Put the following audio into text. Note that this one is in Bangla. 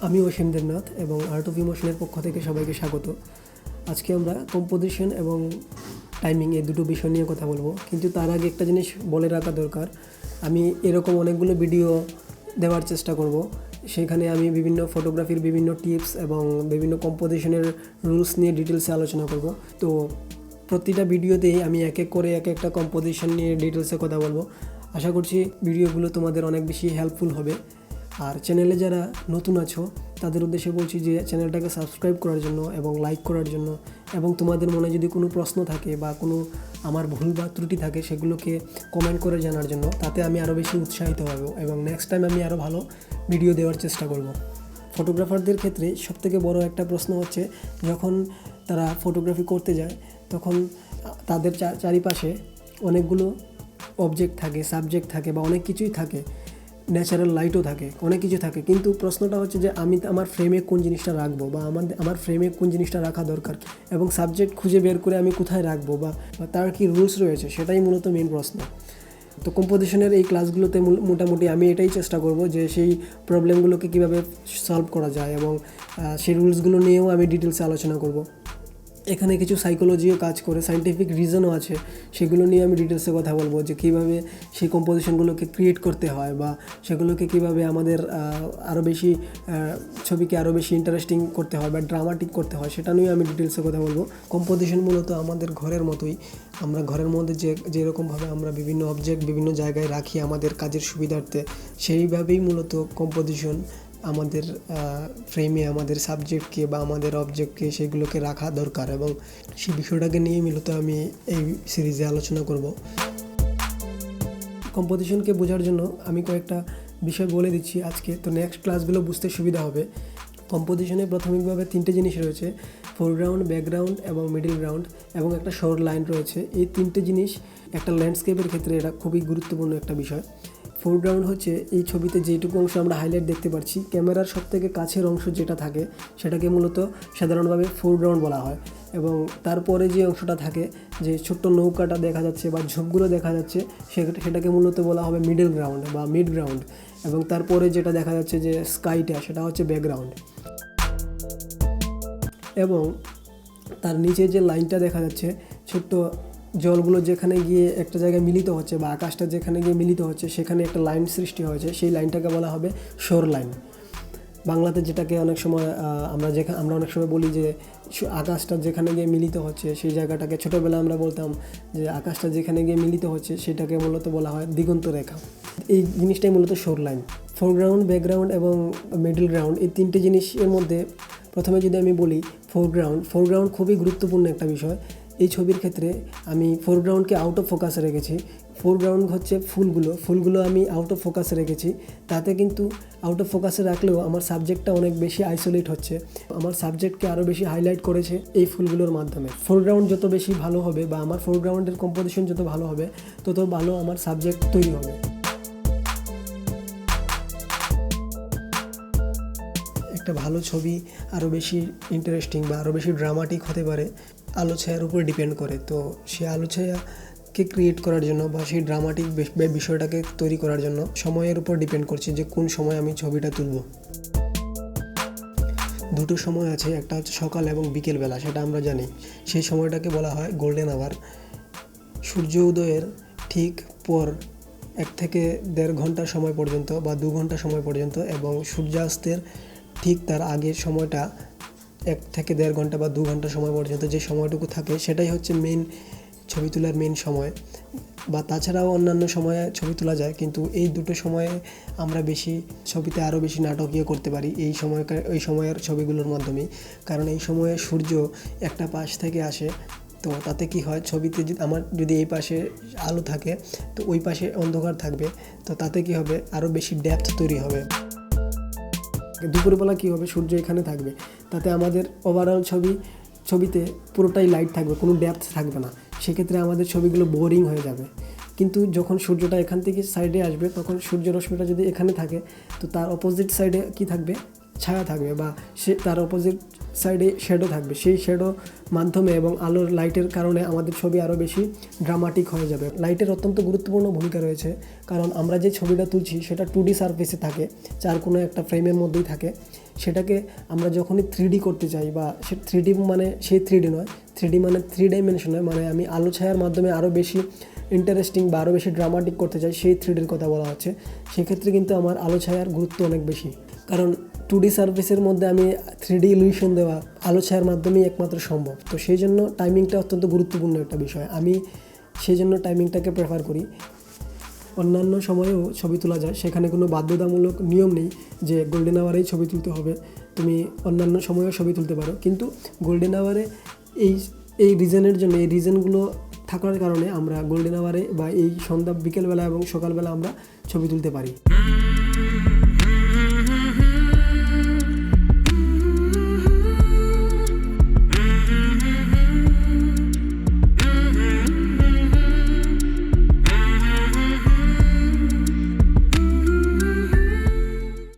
আমি অসীম দেবনাথ এবং আর্ট অফ ইমোশনের পক্ষ থেকে সবাইকে স্বাগত। আজকে আমরা কম্পোজিশন এবং টাইমিং এই দুটো বিষয় নিয়ে কথা বলবো, কিন্তু তার আগে একটা জিনিস বলে রাখা দরকার। আমি এরকম অনেকগুলো ভিডিও দেওয়ার চেষ্টা করব, সেখানে আমি বিভিন্ন ফটোগ্রাফির বিভিন্ন টিপস এবং বিভিন্ন কম্পোজিশনের রুলস নিয়ে ডিটেলসে আলোচনা করব। তো প্রতিটা ভিডিওতেই আমি এক এক করে এক একটা কম্পোজিশন নিয়ে ডিটেলসে কথা বলবো। আশা করছি ভিডিওগুলো তোমাদের অনেক বেশি হেল্পফুল হবে। আর চ্যানেলে যারা নতুন আছো তাদের উদ্দেশ্যে বলছি যে চ্যানেলটাকে সাবস্ক্রাইব করার জন্য এবং লাইক করার জন্য, এবং তোমাদের মনে যদি কোনো প্রশ্ন থাকে বা কোনো আমার ভুল বা ত্রুটি থাকে সেগুলোকে কমেন্ট করে জানার জন্য, তাতে আমি আরও বেশি উৎসাহিত হব এবং নেক্সট টাইম আমি আরও ভালো ভিডিও দেওয়ার চেষ্টা করব। ফটোগ্রাফারদের ক্ষেত্রে সবথেকে বড় একটা প্রশ্ন হচ্ছে, যখন তারা ফটোগ্রাফি করতে যায় তখন তাদের চারিপাশে অনেকগুলো অবজেক্ট থাকে, সাবজেক্ট থাকে বা অনেক কিছুই থাকে, ন্যাচারাল লাইটও থাকে, অনেক কিছু থাকে, কিন্তু প্রশ্নটা হচ্ছে যে আমি আমার ফ্রেমে কোন জিনিসটা রাখবো বা আমার ফ্রেমে কোন জিনিসটা রাখা দরকার, এবং সাবজেক্ট খুঁজে বের করে আমি কোথায় রাখবো বা তার কি রুলস রয়েছে, সেটাই মূলত মেন প্রশ্ন। তো কম্পোজিশনের এই ক্লাসগুলোতে মোটামুটি আমি এটাই চেষ্টা করব যে সেই প্রবলেমগুলোকে কীভাবে সলভ করা যায়, এবং সেই রুলসগুলো নিয়েও আমি ডিটেলসে আলোচনা করব। এখানে কিছু সাইকোলজিও কাজ করে, সায়েন্টিফিক রিজনও আছে, সেগুলো নিয়ে আমি ডিটেলসে কথা বলবো যে কীভাবে সেই কম্পোজিশনগুলোকে ক্রিয়েট করতে হয় বা সেগুলোকে কীভাবে আমাদের আরও বেশি ছবিকে আরও বেশি ইন্টারেস্টিং করতে হয় বা ড্রামাটিক করতে হয়, সেটা নিয়ে আমি ডিটেলসে কথা বলবো। কম্পোজিশন মূলত আমাদের ঘরের মতোই, আমরা ঘরের মধ্যে যেরকমভাবে আমরা বিভিন্ন অবজেক্ট বিভিন্ন জায়গায় রাখি আমাদের কাজের সুবিধার্থে, সেইভাবেই মূলত কম্পোজিশন আমাদের ফ্রেমে আমাদের সাবজেক্টকে বা আমাদের অবজেক্টকে সেগুলোকে রাখা দরকার, এবং সেই বিষয়টাকে নিয়ে মূলত আমি এই সিরিজে আলোচনা করব। কম্পোজিশনকে বোঝার জন্য আমি কয়েকটা বিষয় বলে দিচ্ছি আজকে, তো নেক্সট ক্লাসগুলো বুঝতে সুবিধা হবে। কম্পোজিশনে প্রাথমিকভাবে তিনটে জিনিস রয়েছে: ফোরগ্রাউন্ড, ব্যাকগ্রাউন্ড এবং মিডল গ্রাউন্ড, এবং একটা শর্ট লাইন রয়েছে। এই তিনটে জিনিস একটা ল্যান্ডস্কেপের ক্ষেত্রে এটা খুবই গুরুত্বপূর্ণ একটা বিষয়। ফোরগ্রাউন্ড হচ্ছে এই ছবিতে যেটুকু অংশ আমরা হাইলাইট দেখতে পাচ্ছি, ক্যামেরার সবথেকে কাছের অংশ যেটা থাকে সেটাকে মূলত সাধারণভাবে ফোরগ্রাউন্ড বলা হয়, এবং তারপরে যে অংশটা থাকে, যে ছোট্ট নৌকাটা দেখা যাচ্ছে বা ঝোপগুলো দেখা যাচ্ছে, সেটাকে মূলত বলা হবে মিডল গ্রাউন্ড বা মিড গ্রাউন্ড, এবং তারপরে যেটা দেখা যাচ্ছে যে স্কাইটা, সেটা হচ্ছে ব্যাকগ্রাউন্ড। এবং তার নিচে যে লাইনটা দেখা যাচ্ছে, ছোট্ট জলগুলো যেখানে গিয়ে একটা জায়গায় মিলিত হচ্ছে বা আকাশটা যেখানে গিয়ে মিলিত হচ্ছে, সেখানে একটা লাইন সৃষ্টি হয়েছে, সেই লাইনটাকে বলা হবে শোর লাইন। বাংলাতে যেটাকে অনেক সময় আমরা অনেক সময় বলি যে আকাশটা যেখানে গিয়ে মিলিত হচ্ছে সেই জায়গাটাকে, ছোটোবেলায় আমরা বলতাম যে আকাশটা যেখানে গিয়ে মিলিত হচ্ছে সেটাকে মূলত বলা হয় দিগন্ত রেখা। এই জিনিসটাই মূলত শোর লাইন। ফোরগ্রাউন্ড, ব্যাকগ্রাউন্ড এবং মিডল গ্রাউন্ড, এই তিনটে জিনিসের মধ্যে প্রথমে যদি আমি বলি ফোরগ্রাউন্ড খুবই গুরুত্বপূর্ণ একটা বিষয়। এই ছবির ক্ষেত্রে আমি ফোরগ্রাউন্ডকে আউট অফ ফোকাসে রেখেছি। ফোরগ্রাউন্ড হচ্ছে ফুলগুলো আমি আউট অফ ফোকাসে রেখেছি। তাতে কিন্তু আউট অফ ফোকাসে রাখলেও আমার সাবজেক্টটা অনেক বেশি আইসোলেট হচ্ছে, আমার সাবজেক্টকে আরও বেশি হাইলাইট করেছে এই ফুলগুলোর মাধ্যমে। ফোরগ্রাউন্ড যত বেশি ভালো হবে বা আমার ফোরগ্রাউন্ডের কম্পোজিশন যত ভালো হবে, তত ভালো আমার সাবজেক্ট তৈরি হবে। একটা ভালো ছবি আরও বেশি ইন্টারেস্টিং বা আরও বেশি ড্রামাটিক হতে পারে আলো ছায়ার উপর ডিপেন্ড করে। তো সেই আলো ছায়াকে ক্রিয়েট করার জন্য বা সেই ড্রামাটিক বিষয়টাকে তৈরি করার জন্য সময়ের উপর ডিপেন্ড করছে যে কোন সময় আমি ছবিটা তুলব। দুটো সময় আছে, একটা হচ্ছে সকাল এবং বিকেলবেলা, সেটা আমরা জানি। সেই সময়টাকে বলা হয় গোল্ডেন আওয়ার। সূর্য উদয়ের ঠিক পর 1 থেকে 1.5 ঘন্টা সময় পর্যন্ত বা 2 ঘন্টা সময় পর্যন্ত, এবং সূর্যাস্তের ঠিক তার আগের সময়টা 1 থেকে 1.5 ঘন্টা বা 2 ঘন্টা সময় পর্যন্ত যে সময়টুকু থাকে, সেটাই হচ্ছে মেন ছবি তোলার মেন সময়। বা তাছাড়াও অন্যান্য সময়ে ছবি তোলা যায়, কিন্তু এই দুটো সময়ে আমরা বেশি ছবিতে আরও বেশি নাটকীয় করতে পারি এই সময়ের ছবিগুলোর মাধ্যমেই। কারণ এই সময়ে সূর্য একটা পাশ থেকে আসে, তো তাতে কি হয়, ছবিতে যদি এই পাশে আলো থাকে তো ওই পাশে অন্ধকার থাকবে, তো তাতে কি হবে, আরও বেশি ডেপথ তৈরি হবে। দুপুরবেলা কী হবে, সূর্য এখানে থাকবে, তাতে আমাদের ওভারঅল ছবিতে পুরোটাই লাইট থাকবে, কোনো ডেপথ থাকবে না। সেক্ষেত্রে আমাদের ছবিগুলো বোরিং হয়ে যাবে। কিন্তু যখন সূর্যটা এখান থেকে সাইডে আসবে, তখন সূর্য রশ্মিটা যদি এখানে থাকে, তো তার অপোজিট সাইডে কি থাকবে, ছায়া থাকবে বা সে তার অপোজিট সাইডে শ্যাডো থাকবে, সেই শ্যাডো মাধ্যমে এবং আলোর লাইটের কারণে আমাদের ছবি আরও বেশি ড্রামাটিক হয়ে যাবে। লাইটের অত্যন্ত গুরুত্বপূর্ণ ভূমিকা রয়েছে, কারণ আমরা যে ছবিটা তুলছি সেটা 2D সারফেসে থাকে, যার কোনো একটা ফ্রেমের মধ্যেই থাকে। সেটাকে আমরা যখনই 3D করতে চাই, বা সে 3D মানে সেই 3D নয়, 3D মানে 3 ডাইমেনশনে, মানে আমি আলো ছায়ার মাধ্যমে আরও বেশি ইন্টারেস্টিং বা আরও বেশি ড্রামাটিক করতে চাই, সেই 3Dর কথা বলা হচ্ছে। সেক্ষেত্রে কিন্তু আমার আলো ছায়ার গুরুত্ব অনেক বেশি, কারণ 2D সার্ফেসের মধ্যে আমি 3D ইলিউশন দেওয়া আলো ছায়ার মাধ্যমেই একমাত্র সম্ভব। তো সেই জন্য টাইমিংটা অত্যন্ত গুরুত্বপূর্ণ একটা বিষয়। আমি সেই জন্য টাইমিংটাকে প্রেফার করি। অন্যান্য সময়েও ছবি তোলা যায়, সেখানে কোনো বাধ্যতামূলক নিয়ম নেই যে গোল্ডেন আওয়ারেই ছবি তুলতে হবে, তুমি অন্যান্য সময়েও ছবি তুলতে পারো। কিন্তু গোল্ডেন আওয়ারে এই রিজনের জন্য, এই রিজনগুলো থাকার কারণে আমরা গোল্ডেন আওয়ারে বা এই সন্ধ্যা, বিকেলবেলা এবং সকালবেলা আমরা ছবি তুলতে পারি।